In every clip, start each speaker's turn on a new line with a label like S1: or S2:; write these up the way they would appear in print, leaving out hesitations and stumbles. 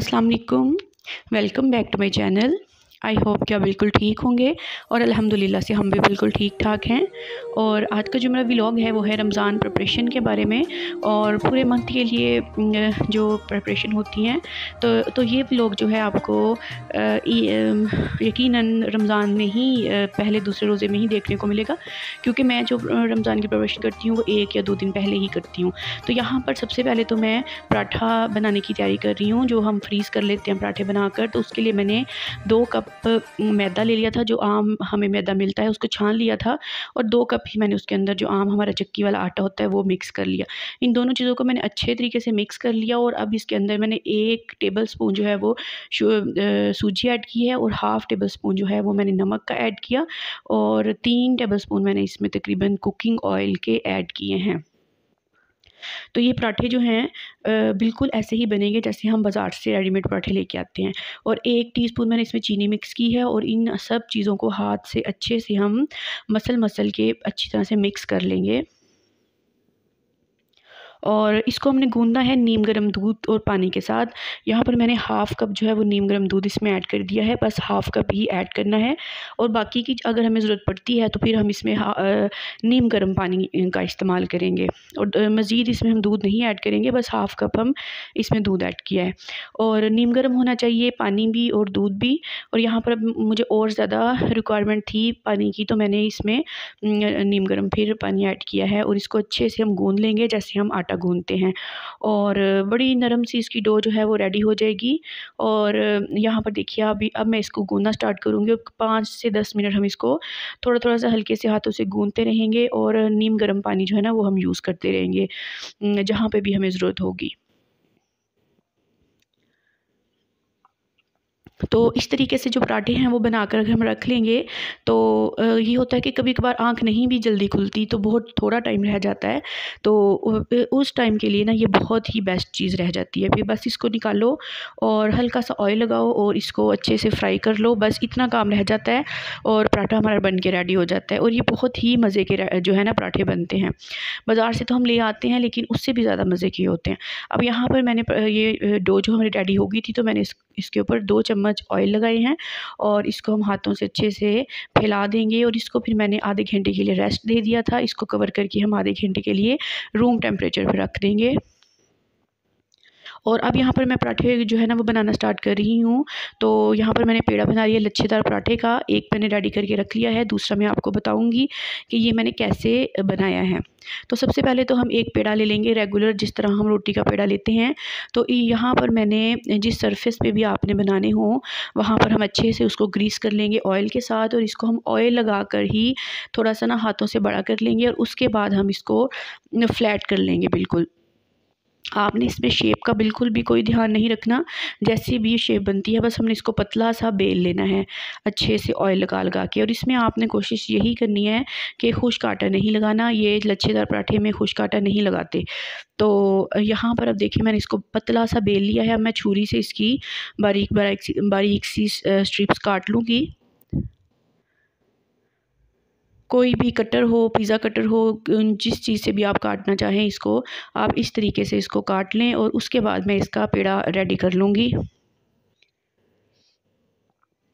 S1: अस्सलाम वालेकुम। Welcome back to my channel. I hope कि आप बिल्कुल ठीक होंगे और अल्हम्दुलिल्लाह से हम भी बिल्कुल ठीक ठाक हैं। और आज का जो मेरा व्लॉग है वो है रमज़ान प्रिपरेशन के बारे में और पूरे मंथ के लिए जो प्रिपरेशन होती हैं। तो ये व्लॉग जो है आपको यकीनन रमज़ान में ही पहले दूसरे रोज़े में ही देखने को मिलेगा, क्योंकि मैं जो रमज़ान की प्रिपरेशन करती हूँ वो 1 या 2 दिन पहले ही करती हूँ। तो यहाँ पर सबसे पहले तो मैं पराठा बनाने की तैयारी कर रही हूँ, जो हम फ्रीज़ कर लेते हैं पराठे बनाकर। तो उसके लिए मैंने 2 कप मैदा ले लिया था, जो आम हमें मैदा मिलता है उसको छान लिया था, और 2 कप ही मैंने उसके अंदर जो आम हमारा चक्की वाला आटा होता है वो मिक्स कर लिया। इन दोनों चीज़ों को मैंने अच्छे तरीके से मिक्स कर लिया और अब इसके अंदर मैंने 1 टेबल स्पून जो है वो सूजी ऐड की है और हाफ़ टेबल स्पून जो है वो मैंने नमक का ऐड किया और 3 टेबल स्पून मैंने इसमें तकरीबन कुकिंग ऑयल के ऐड किए हैं। तो ये पराठे जो हैं बिल्कुल ऐसे ही बनेंगे जैसे हम बाज़ार से रेडीमेड पराठे लेके आते हैं। और 1 टीस्पून मैंने इसमें चीनी मिक्स की है और इन सब चीज़ों को हाथ से अच्छे से हम मसल के अच्छी तरह से मिक्स कर लेंगे। और इसको हमने गूँदना है नीम गर्म दूध और पानी के साथ। यहाँ पर मैंने हाफ़ कप जो है वो नीम गर्म दूध इसमें ऐड कर दिया है, बस हाफ़ कप ही ऐड करना है। और बाकी की अगर हमें ज़रूरत पड़ती है तो फिर हम इसमें नीम गर्म पानी का इस्तेमाल करेंगे और मज़ीद इसमें हम दूध नहीं ऐड करेंगे, बस हाफ़ कप हम इसमें दूध ऐड किया है। और नीम गर्म होना चाहिए पानी भी और दूध भी। और यहाँ पर अब मुझे और ज़्यादा रिक्वायरमेंट थी पानी की, तो मैंने इसमें नीम गर्म फिर पानी ऐड किया है और इसको अच्छे से हम गूँध लेंगे जैसे हम आटा गूँधते हैं। और बड़ी नरम सी इसकी डो जो है वो रेडी हो जाएगी। और यहाँ पर देखिए अब मैं इसको गूँधना स्टार्ट करूँगी और 5 से 10 मिनट हम इसको थोड़ा-थोड़ा सा हल्के से हाथों से गूँधते रहेंगे और नीम गर्म पानी जो है ना वो हम यूज़ करते रहेंगे जहाँ पे भी हमें ज़रूरत होगी। तो इस तरीके से जो पराठे हैं वो बनाकर अगर हम रख लेंगे तो ये होता है कि कभी-कभार आँख नहीं भी जल्दी खुलती, तो बहुत थोड़ा टाइम रह जाता है। तो उस टाइम के लिए ना ये बहुत ही बेस्ट चीज़ रह जाती है। फिर बस इसको निकालो और हल्का-सा ऑयल लगाओ और इसको अच्छे से फ्राई कर लो, बस इतना काम रह जाता है और पराठा हमारा बन के रेडी हो जाता है। और ये बहुत ही मज़े के जो है ना पराठे बनते हैं। बाज़ार से तो हम ले आते हैं लेकिन उससे भी ज़्यादा मज़े के होते हैं। अब यहाँ पर मैंने ये डो जो हमारी रेडी हो गई थी, तो मैंने इसके ऊपर 2 चम्मच ऑयल लगाए हैं और इसको हम हाथों से अच्छे से फैला देंगे। और इसको फिर मैंने आधे घंटे के लिए रेस्ट दे दिया था। इसको कवर करके हम आधे घंटे के लिए रूम टेम्परेचर पे रख देंगे। और अब यहाँ पर मैं पराठे जो है ना वो बनाना स्टार्ट कर रही हूँ। तो यहाँ पर मैंने पेड़ा बना लिया लच्छेदार पराठे का, एक मैंने रेडी करके रख लिया है, दूसरा मैं आपको बताऊँगी कि ये मैंने कैसे बनाया है। तो सबसे पहले तो हम एक पेड़ा ले लेंगे रेगुलर जिस तरह हम रोटी का पेड़ा लेते हैं। तो यहाँ पर मैंने जिस सरफेस पे भी आपने बनाने हों वहाँ पर हम अच्छे से उसको ग्रीस कर लेंगे ऑयल के साथ, और इसको हम ऑयल लगा कर ही थोड़ा सा ना हाथों से बड़ा कर लेंगे और उसके बाद हम इसको फ्लैट कर लेंगे बिल्कुल। आपने इसमें शेप का बिल्कुल भी कोई ध्यान नहीं रखना, जैसी भी शेप बनती है बस हमने इसको पतला सा बेल लेना है अच्छे से ऑयल लगा के। और इसमें आपने कोशिश यही करनी है कि खुश्क आटा नहीं लगाना, ये लच्छेदार पराठे में खुश्क आटा नहीं लगाते। तो यहाँ पर अब देखिए मैंने इसको पतला सा बेल लिया है। अब मैं छुरी से इसकी बारीक सी स्ट्रिप्स काट लूँगी। कोई भी कटर हो, पिज़्ज़ा कटर हो, जिस चीज़ से भी आप काटना चाहें इसको, आप इस तरीके से इसको काट लें और उसके बाद मैं इसका पेड़ा रेडी कर लूँगी।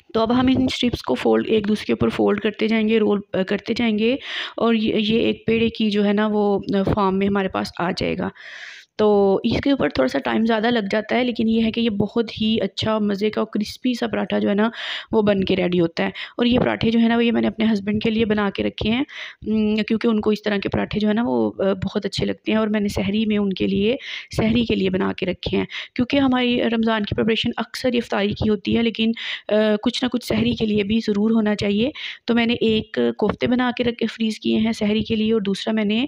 S1: तो अब हम इन स्ट्रिप्स को एक दूसरे के ऊपर फ़ोल्ड करते जाएँगे, रोल करते जाएँगे और ये एक पेड़े की जो है ना वो फॉर्म में हमारे पास आ जाएगा। तो इसके ऊपर थोड़ा-सा टाइम ज़्यादा लग जाता है, लेकिन ये है कि ये बहुत ही अच्छा मज़े का और क्रिस्पी सा पराठा जो है ना वो बन के रेडी होता है। और ये पराठे जो है ना वो ये मैंने अपने हस्बैंड के लिए बना के रखे हैं, क्योंकि उनको इस तरह के पराठे जो है ना वो बहुत अच्छे लगते हैं। और मैंने सहरी में उनके लिए सहरी के लिए बना के रखे हैं, क्योंकि हमारी रमज़ान की प्रिपरेशन अक्सर इफ्तारी की होती है, लेकिन कुछ ना कुछ सहरी के लिए भी ज़रूर होना चाहिए। तो मैंने एक कोफ्ते बना के फ्रीज़ किए हैं सहरी के लिए और दूसरा मैंने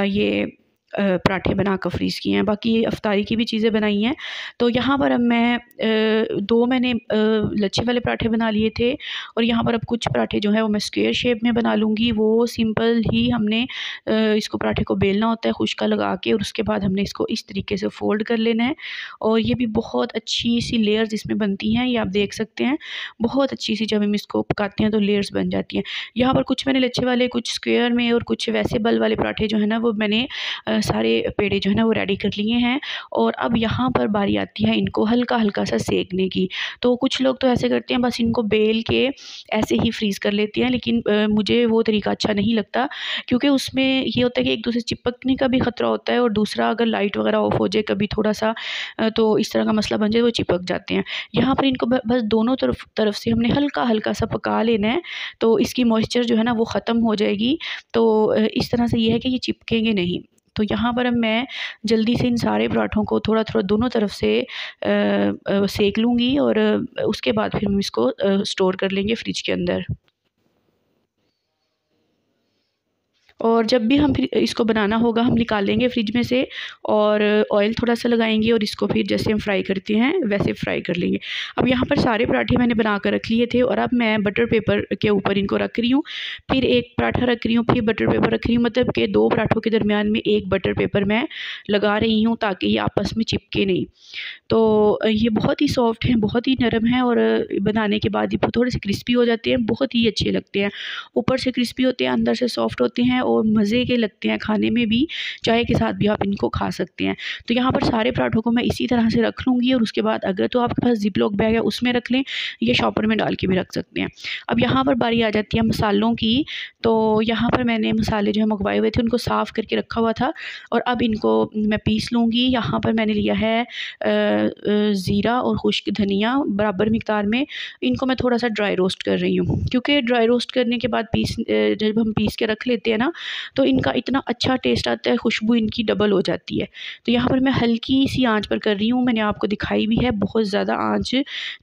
S1: ये पराठे बना कर फ्रीज़ किए हैं। बाकी ये इफ्तारी की भी चीज़ें बनाई हैं। तो यहाँ पर अब मैं 2 मैंने लच्छे वाले पराठे बना लिए थे और यहाँ पर अब कुछ पराठे जो हैं वो मैं स्क्वायर शेप में बना लूँगी। वो सिंपल ही हमने इसको पराठे को बेलना होता है खुश्का लगा के, और उसके बाद हमने इसको इस तरीके से फ़ोल्ड कर लेना है। और ये भी बहुत अच्छी सी लेयर्स इसमें बनती हैं, ये आप देख सकते हैं। बहुत अच्छी सी जब हम इसको पकाते हैं तो लेयर्स बन जाती हैं। यहाँ पर कुछ मैंने लच्छे वाले, कुछ स्क्वायर में और कुछ वैसे बल वाले पराठे जो है ना वो मैंने सारे पेड़े जो है ना वो रेडी कर लिए हैं। और अब यहाँ पर बारी आती है इनको हल्का हल्का सा सेकने की। तो कुछ लोग तो ऐसे करते हैं, बस इनको बेल के ऐसे ही फ्रीज़ कर लेते हैं, लेकिन मुझे वो तरीका अच्छा नहीं लगता, क्योंकि उसमें ये होता है कि एक दूसरे से चिपकने का भी ख़तरा होता है, और दूसरा अगर लाइट वगैरह ऑफ हो जाए कभी थोड़ा सा तो इस तरह का मसला बन जाए, वो चिपक जाते हैं। यहाँ पर इनको बस दोनों तरफ से हमने हल्का हल्का सा पका लेना है, तो इसकी मॉइस्चर जो है ना वो ख़त्म हो जाएगी। तो इस तरह से ये है कि ये चिपकेंगे नहीं। तो यहाँ पर अब मैं जल्दी से इन सारे पराठों को थोड़ा थोड़ा दोनों तरफ से सेक लूँगी, और उसके बाद फिर हम इसको स्टोर कर लेंगे फ्रिज के अंदर। और जब भी हम फिर इसको बनाना होगा, हम निकाल लेंगे फ्रिज में से, और ऑयल थोड़ा सा लगाएंगे, और इसको फिर जैसे हम फ्राई करते हैं वैसे फ्राई कर लेंगे। अब यहाँ पर सारे पराठे मैंने बना कर रख लिए थे, और अब मैं बटर पेपर के ऊपर इनको रख रही हूँ। फिर एक पराठा रख रही हूँ, फिर बटर पेपर रख रही हूँ, मतलब कि 2 पराठों के दरमियान में एक बटर पेपर मैं लगा रही हूँ, ताकि ये आपस में चिपके नहीं। तो ये बहुत ही सॉफ्ट हैं, बहुत ही नरम है, और बनाने के बाद ये थोड़े से क्रिस्पी हो जाते हैं, बहुत ही अच्छे लगते हैं। ऊपर से क्रिस्पी होते हैं, अंदर से सॉफ्ट होते हैं, और मज़े के लगते हैं खाने में भी। चाय के साथ भी आप इनको खा सकते हैं। तो यहाँ पर सारे पराठों को मैं इसी तरह से रख लूँगी, और उसके बाद अगर तो आपके पास ज़िप-लॉक बैग है उसमें रख लें, या शॉपर में डाल के भी रख सकते हैं। अब यहाँ पर बारी आ जाती है मसालों की। तो यहाँ पर मैंने मसाले जो है मंगवाए हुए थे, उनको साफ़ करके रखा हुआ था, और अब इनको मैं पीस लूँगी। यहाँ पर मैंने लिया है ज़ीरा और खुश्क धनिया बराबर मिक़दार में। इनको मैं थोड़ा सा ड्राई रोस्ट कर रही हूँ, क्योंकि ड्राई रोस्ट करने के बाद जब हम पीस के रख लेते हैं ना, तो इनका इतना अच्छा टेस्ट आता है, खुशबू इनकी डबल हो जाती है। तो यहाँ पर मैं हल्की सी आंच पर कर रही हूँ, मैंने आपको दिखाई भी है, बहुत ज़्यादा आंच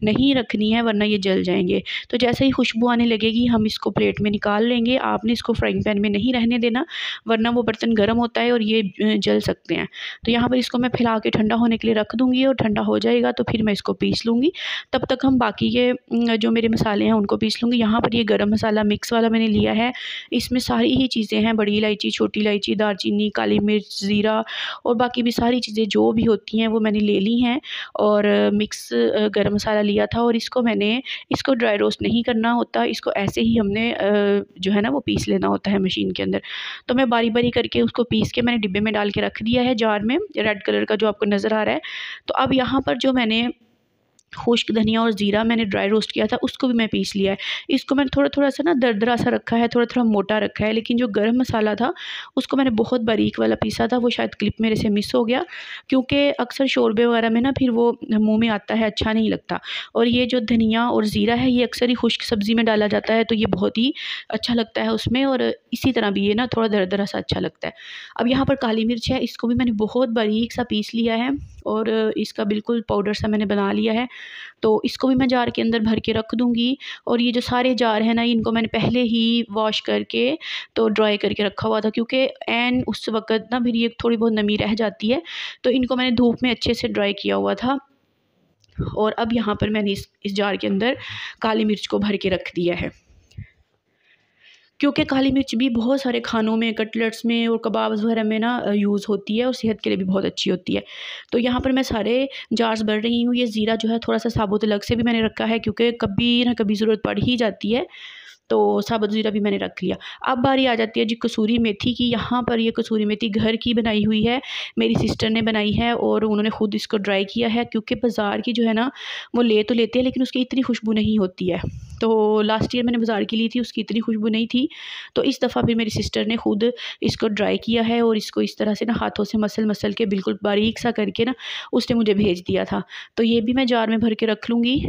S1: नहीं रखनी है, वरना ये जल जाएंगे। तो जैसे ही खुशबू आने लगेगी, हम इसको प्लेट में निकाल लेंगे। आपने इसको फ्राइंग पैन में नहीं रहने देना, वरना वो बर्तन गर्म होता है और ये जल सकते हैं। तो यहाँ पर इसको मैं फैला के ठंडा होने के लिए रख दूँगी, और ठंडा हो जाएगा तो फिर मैं इसको पीस लूँगी। तब तक हम बाकी के जो मेरे मसाले हैं उनको पीस लूँगी। यहाँ पर ये गरम मसाला मिक्स वाला मैंने लिया है, इसमें सारी ही चीज़ें हैं, बड़ी इलायची, छोटी इलायची, दालचीनी, काली मिर्च, ज़ीरा, और बाकी भी सारी चीज़ें जो भी होती हैं वो मैंने ले ली हैं। और मिक्स गरम मसाला लिया था, और इसको ड्राई रोस्ट नहीं करना होता, इसको ऐसे ही हमने जो है ना वो पीस लेना होता है मशीन के अंदर। तो मैं बारी बारी करके उसको पीस के मैंने डिब्बे में डाल के रख दिया है, जार में, रेड कलर का जो आपको नज़र आ रहा है। तो अब यहाँ पर जो मैंने खुश्क धनिया और ज़ीरा मैंने ड्राई रोस्ट किया था, उसको भी मैं पीस लिया है। इसको मैंने थोड़ा-थोड़ा सा ना दरदरा सा रखा है, थोड़ा-थोड़ा मोटा रखा है, लेकिन जो गरम मसाला था उसको मैंने बहुत बारीक वाला पीसा था। वो शायद क्लिप मेरे से मिस हो गया, क्योंकि अक्सर शोरबे वगैरह में ना फिर वो मुँह में आता है, अच्छा नहीं लगता। और ये जो धनिया और ज़ीरा है, ये अक्सर ही खुश्क सब्ज़ी में डाला जाता है, तो ये बहुत ही अच्छा लगता है उसमें, और इसी तरह भी ये ना थोड़ा दरदरा सा अच्छा लगता है। अब यहाँ पर काली मिर्च है, इसको भी मैंने बहुत बारीक सा पीस लिया है, और इसका बिल्कुल पाउडर सा मैंने बना लिया है। तो इसको भी मैं जार के अंदर भर के रख दूँगी। और ये जो सारे जार हैं ना, इनको मैंने पहले ही वॉश करके तो ड्राई करके रखा हुआ था, क्योंकि ऐन उस वक़्त ना फिर ये थोड़ी बहुत नमी रह जाती है, तो इनको मैंने धूप में अच्छे से ड्राई किया हुआ था। और अब यहाँ पर मैंने इस जार के अंदर काली मिर्च को भर के रख दिया है, क्योंकि काली मिर्च भी बहुत सारे खानों में, कटलेट्स में और कबाब्स वगैरह में ना यूज़ होती है, और सेहत के लिए भी बहुत अच्छी होती है। तो यहाँ पर मैं सारे जार्स भर रही हूँ। ये ज़ीरा जो है थोड़ा सा साबुत अलग से भी मैंने रखा है, क्योंकि कभी ना कभी ज़रूरत पड़ ही जाती है। तो साबुत ज़ीरा भी मैंने रख लिया। अब बारी आ जाती है जी कसूरी मेथी की। यहाँ पर ये कसूरी मेथी घर की बनाई हुई है, मेरी सिस्टर ने बनाई है, और उन्होंने ख़ुद इसको ड्राई किया है, क्योंकि बाज़ार की जो है ना वो ले तो लेते हैं, लेकिन उसकी इतनी खुशबू नहीं होती है। तो लास्ट ईयर मैंने बाज़ार की ली थी, उसकी इतनी खुशबू नहीं थी। तो इस दफ़ा फिर मेरी सिस्टर ने ख़ुद इसको ड्राई किया है, और इसको इस तरह से ना हाथों से मसल के बिल्कुल बारीक सा करके ना उसने मुझे भेज दिया था। तो ये भी मैं जार में भर के रख लूँगी।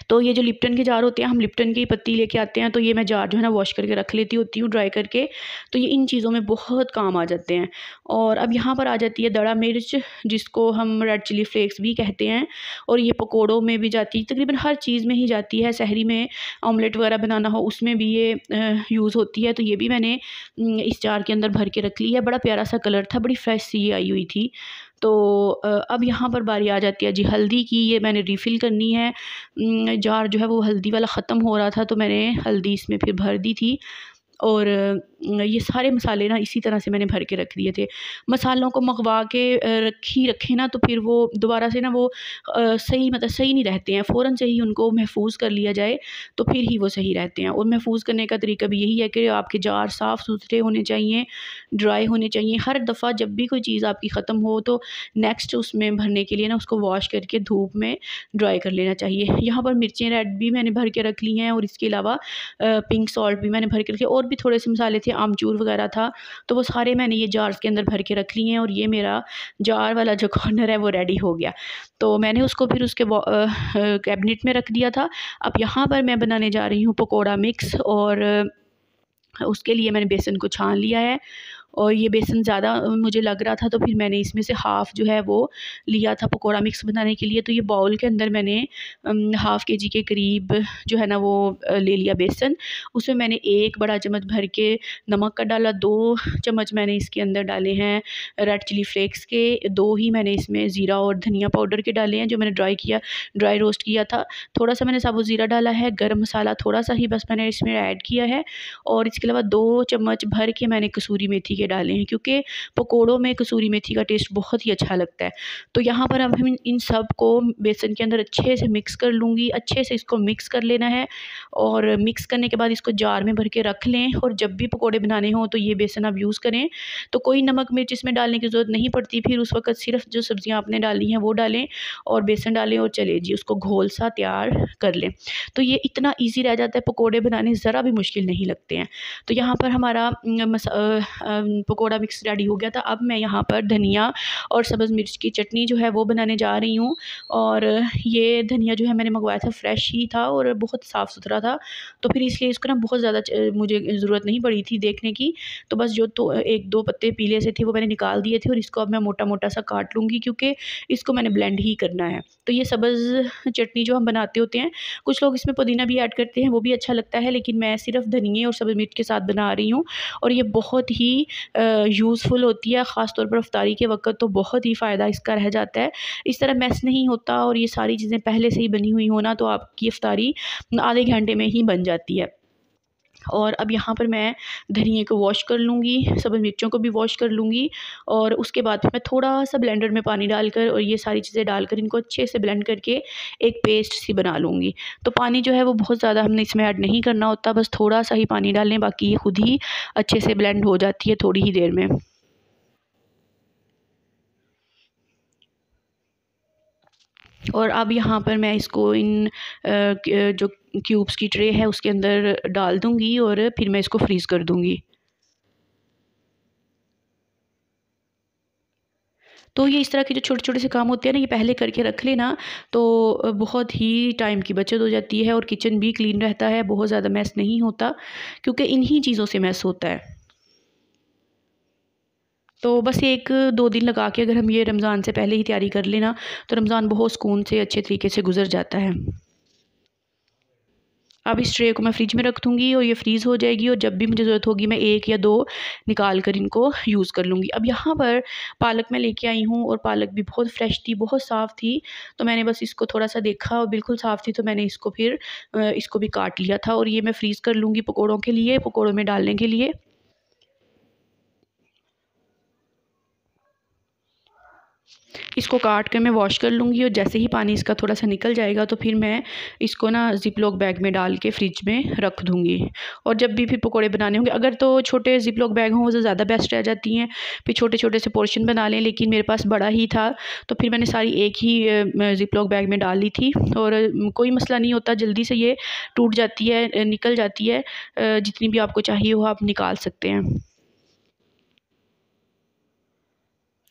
S1: तो ये जो लिप्टन के जार होते हैं, हम लिप्टन की पत्ती लेके आते हैं, तो ये मैं जार जो है ना वॉश करके रख लेती होती हूँ ड्राई करके। तो ये इन चीज़ों में बहुत काम आ जाते हैं। और अब यहाँ पर आ जाती है दड़ा मिर्च, जिसको हम रेड चिली फ्लेक्स भी कहते हैं, और ये पकौड़ों में भी जाती है, तकरीबन हर चीज़ में ही जाती है। सहरी में ऑमलेट वगैरह बनाना हो उसमें भी ये यूज़ होती है। तो ये भी मैंने इस जार के अंदर भर के रख ली है। बड़ा प्यारा सा कलर था, बड़ी फ्रेश सी ये आई हुई थी। तो अब यहाँ पर बारी आ जाती है जी हल्दी की। ये मैंने रिफ़िल करनी है। जार जो है वो हल्दी वाला ख़त्म हो रहा था, तो मैंने हल्दी इसमें फिर भर दी थी। और ये सारे मसाले ना इसी तरह से मैंने भर के रख दिए थे। मसालों को मंगवा के रखे ना तो फिर वो दोबारा से ना वो सही मतलब सही नहीं रहते हैं। फ़ौरन से ही उनको महफ़ूज़ कर लिया जाए तो फिर ही वो सही रहते हैं। और महफ़ूज़ करने का तरीका भी यही है कि आपके जार साफ़-सुथरे होने चाहिए, ड्राई होने चाहिए। हर दफ़ा जब भी कोई चीज़ आपकी ख़त्म हो तो नेक्स्ट उसमें भरने के लिए ना उसको वॉश करके धूप में ड्राई कर लेना चाहिए। यहाँ पर मिर्चें रेड भी मैंने भर के रख ली हैं और इसके अलावा पिंक सॉल्ट भी मैंने भर के रखे और भी थोड़े से मसाले थे, आमचूर वगैरह था, तो वो सारे मैंने ये जार्स के अंदर भर के रख लिए हैं। और ये मेरा जार वाला जो कॉर्नर है वो रेडी हो गया। तो मैंने उसको फिर उसके कैबिनेट में रख दिया था। अब यहाँ पर मैं बनाने जा रही हूँ पकोड़ा मिक्स, और उसके लिए मैंने बेसन को छान लिया है। और ये बेसन ज़्यादा मुझे लग रहा था तो फिर मैंने इसमें से हाफ़ जो है वो लिया था पकोड़ा मिक्स बनाने के लिए। तो ये बाउल के अंदर मैंने हाफ़ केजी के करीब जो है ना वो ले लिया बेसन। उसमें मैंने 1 बड़ा चम्मच भर के नमक का डाला, 2 चम्मच मैंने इसके अंदर डाले हैं रेड चिली फ्लेक्स के, 2 ही मैंने इसमें ज़ीरा और धनिया पाउडर के डाले हैं जो मैंने ड्राई रोस्ट किया था। थोड़ा-सा मैंने साबुत ज़ीरा डाला है, गरम मसाला थोड़ा-सा ही बस मैंने इसमें ऐड किया है। और इसके अलावा 2 चम्मच भर के मैंने कसूरी मेथी के डाले हैं, क्योंकि पकोड़ों में कसूरी मेथी का टेस्ट बहुत ही अच्छा लगता है। तो यहाँ पर अब हम इन सब को बेसन के अंदर अच्छे से मिक्स कर लूँगी। अच्छे से इसको मिक्स कर लेना है और मिक्स करने के बाद इसको जार में भर के रख लें। और जब भी पकोड़े बनाने हों तो ये बेसन आप यूज़ करें। तो कोई नमक मिर्च इसमें डालने की ज़रूरत नहीं पड़ती। फिर उस वक़्त सिर्फ़ जो सब्ज़ियाँ आपने डाली हैं वो डालें और बेसन डालें और चलिए जी उसको घोल सा तैयार कर लें। तो ये इतना ईज़ी रह जाता है, पकोड़े बनाने ज़रा भी मुश्किल नहीं लगते हैं। तो यहाँ पर हमारा पकोड़ा मिक्स रेडी हो गया था। अब मैं यहाँ पर धनिया और सब्ज़ मिर्च की चटनी जो है वो बनाने जा रही हूँ। और ये धनिया जो है मैंने मंगवाया था, फ्रेश ही था और बहुत साफ़ सुथरा था। तो फिर इसलिए इसको ना बहुत ज़्यादा मुझे ज़रूरत नहीं पड़ी थी देखने की। तो बस जो तो 1-2 पत्ते पीले से थे वो मैंने निकाल दिए थे और इसको अब मैं मोटा-मोटा सा काट लूँगी, क्योंकि इसको मैंने ब्लेंड ही करना है। तो ये सब्ज़ चटनी जो हम बनाते होते हैं, कुछ लोग इसमें पुदीना भी ऐड करते हैं, वो भी अच्छा लगता है, लेकिन मैं सिर्फ़ धनिये और सब्ज़ मिर्च के साथ बना रही हूँ। और ये बहुत ही यूज़फुल होती है, ख़ास तौर पर इफ्तारी के वक़्त तो बहुत ही फ़ायदा इसका रह जाता है। इस तरह मेस नहीं होता और ये सारी चीज़ें पहले से ही बनी हुई हो ना तो आपकी इफ्तारी आधे घंटे में ही बन जाती है। और अब यहाँ पर मैं धनिये को वॉश कर लूँगी, सब्ज़ मिर्चों को भी वॉश कर लूँगी। और उसके बाद फिर मैं थोड़ा-सा ब्लेंडर में पानी डालकर और ये सारी चीज़ें डालकर इनको अच्छे से ब्लेंड करके एक पेस्ट सी बना लूँगी। तो पानी जो है वो बहुत ज़्यादा हमने इसमें ऐड नहीं करना होता, बस थोड़ा-सा ही पानी डालें, बाकी ये खुद ही अच्छे से ब्लेंड हो जाती है थोड़ी ही देर में। और अब यहाँ पर मैं इसको इन जो क्यूब्स की ट्रे है उसके अंदर डाल दूँगी और फिर मैं इसको फ्रीज़ कर दूँगी। तो ये इस तरह के जो छोटे-छोटे से काम होते हैं ना, ये पहले करके रख लेना तो बहुत ही टाइम की बचत हो जाती है और किचन भी क्लीन रहता है, बहुत ज़्यादा मेस नहीं होता, क्योंकि इन्हीं चीज़ों से मेस होता है। तो बस 1-2 दिन लगा के अगर हम ये रमज़ान से पहले ही तैयारी कर लें ना, तो रमज़ान बहुत सुकून से अच्छे तरीके से गुज़र जाता है। अब इस ट्रे को मैं फ्रिज में रख दूँगी और ये फ्रीज़ हो जाएगी और जब भी मुझे ज़रूरत होगी मैं 1 या 2 निकाल कर इनको यूज़ कर लूँगी। अब यहाँ पर पालक मैं लेके आई हूँ और पालक भी बहुत फ्रेश थी, बहुत साफ़ थी। तो मैंने बस इसको थोड़ा-सा देखा और बिल्कुल साफ़ थी तो मैंने इसको फिर इसको भी काट लिया था और ये मैं फ्रीज़ कर लूँगी पकोड़ों के लिए, पकोड़ों में डालने के लिए। इसको काट के मैं वॉश कर लूँगी और जैसे ही पानी इसका थोड़ा-सा निकल जाएगा तो फिर मैं इसको ना ज़िप-लॉक बैग में डाल के फ्रिज में रख दूँगी। और जब भी फिर पकोड़े बनाने होंगे, अगर तो छोटे ज़िप-लॉक बैग हों वो तो ज़्यादा बेस्ट रह जाती हैं, फिर छोटे-छोटे से पोर्शन बना लें, लेकिन मेरे पास बड़ा ही था तो फिर मैंने सारी एक ही ज़िप-लॉक बैग में डाल ली थी। और कोई मसला नहीं होता, जल्दी से ये टूट जाती है, निकल जाती है। जितनी भी आपको चाहिए हो आप निकाल सकते हैं।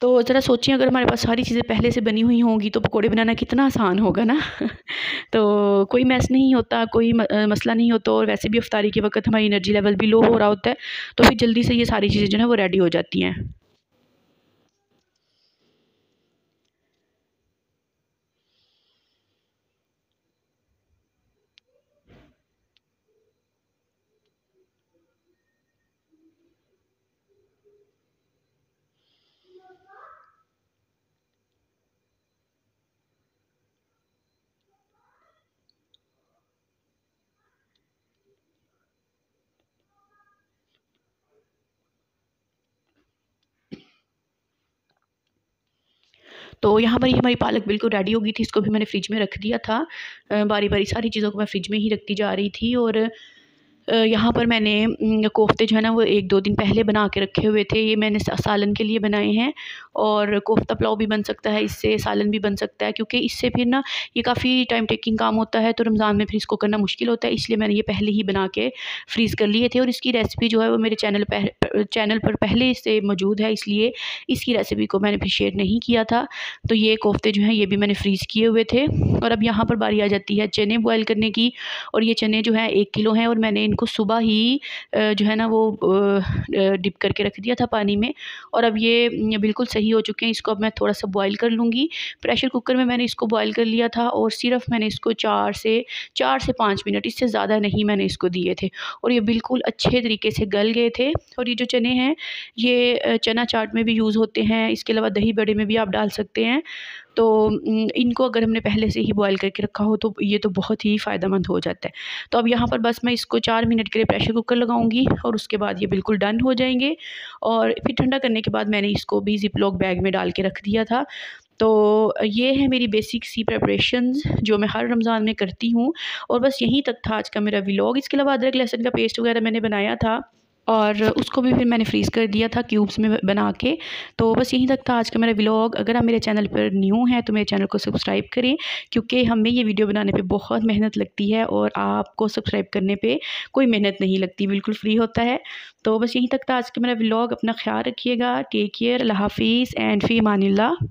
S1: तो ज़रा सोचिए अगर हमारे पास सारी चीज़ें पहले से बनी हुई होंगी तो पकोड़े बनाना कितना आसान होगा ना। तो कोई मैस नहीं होता, कोई मसला नहीं होता और वैसे भी इफ्तारी के वक़्त हमारी एनर्जी लेवल भी लो हो रहा होता है, तो फिर जल्दी से ये सारी चीज़ें जो है वो रेडी हो जाती हैं। तो यहाँ पर ही हमारी पालक बिल्कुल रेडी हो गई थी। इसको भी मैंने फ्रिज में रख दिया था। बारी बारी सारी चीज़ों को मैं फ्रिज में ही रखती जा रही थी। और यहाँ पर मैंने कोफ्ते जो है ना वो 1-2 दिन पहले बना के रखे हुए थे। ये मैंने सालन के लिए बनाए हैं। और कोफ्ता पुलाव भी बन सकता है इससे, सालन भी बन सकता है, क्योंकि इससे फिर ना ये काफ़ी टाइम टेकिंग काम होता है, तो रमज़ान में फिर इसको करना मुश्किल होता है, इसलिए मैंने ये पहले ही बना के फ्रीज़ कर लिए थे। और इसकी रेसिपी जो है वो मेरे चैनल पर पहले से मौजूद है, इसलिए इसकी रेसिपी को मैंने फिर शेयर नहीं किया था। तो ये कोफ्ते जो हैं ये भी मैंने फ्रीज़ किए हुए थे। और अब यहाँ पर बारी आ जाती है चने बॉयल करने की। और ये चने जो हैं 1 किलो हैं, और मैंने इनको सुबह ही जो है ना वो डिप करके रख दिया था पानी में। और अब ये बिल्कुल सही हो चुके हैं। इसको अब मैं थोड़ा सा बॉयल कर लूँगी। प्रेशर कुकर में मैंने इसको बॉयल कर लिया था, और सिर्फ मैंने इसको 4 से 5 मिनट, इससे ज़्यादा नहीं मैंने इसको दिए थे। और ये बिल्कुल अच्छे तरीके से गल गए थे। और ये जो चने हैं ये चना चाट में भी यूज़ होते हैं, इसके अलावा दही बड़े में भी आप डाल सकते हैं। तो इनको अगर हमने पहले से ही बॉयल करके रखा हो तो ये तो बहुत ही फ़ायदेमंद हो जाता है। तो अब यहाँ पर बस मैं इसको 4 मिनट के लिए प्रेशर कुकर लगाऊंगी, और उसके बाद ये बिल्कुल डन हो जाएंगे। और फिर ठंडा करने के बाद मैंने इसको भी ज़िप-लॉक बैग में डाल के रख दिया था। तो ये है मेरी बेसिक सी प्रिपरेशंस जो मैं हर रमज़ान में करती हूँ। और बस यहीं तक था आज का मेरा व्लॉग। इसके अलावा अदरक लहसुन का पेस्ट वगैरह मैंने बनाया था, और उसको भी फिर मैंने फ्रीज़ कर दिया था क्यूब्स में बना के। तो बस यहीं तक था आज का मेरा व्लॉग। अगर आप मेरे चैनल पर न्यू हैं तो मेरे चैनल को सब्सक्राइब करें, क्योंकि हमें ये वीडियो बनाने पे बहुत मेहनत लगती है, और आपको सब्सक्राइब करने पे कोई मेहनत नहीं लगती, बिल्कुल फ्री होता है। तो बस यहीं तक था आज का मेरा व्लॉग। अपना ख्याल रखिएगा। Take care. अल्लाह हाफिज़ एंड फ़ी अमानिल्लाह।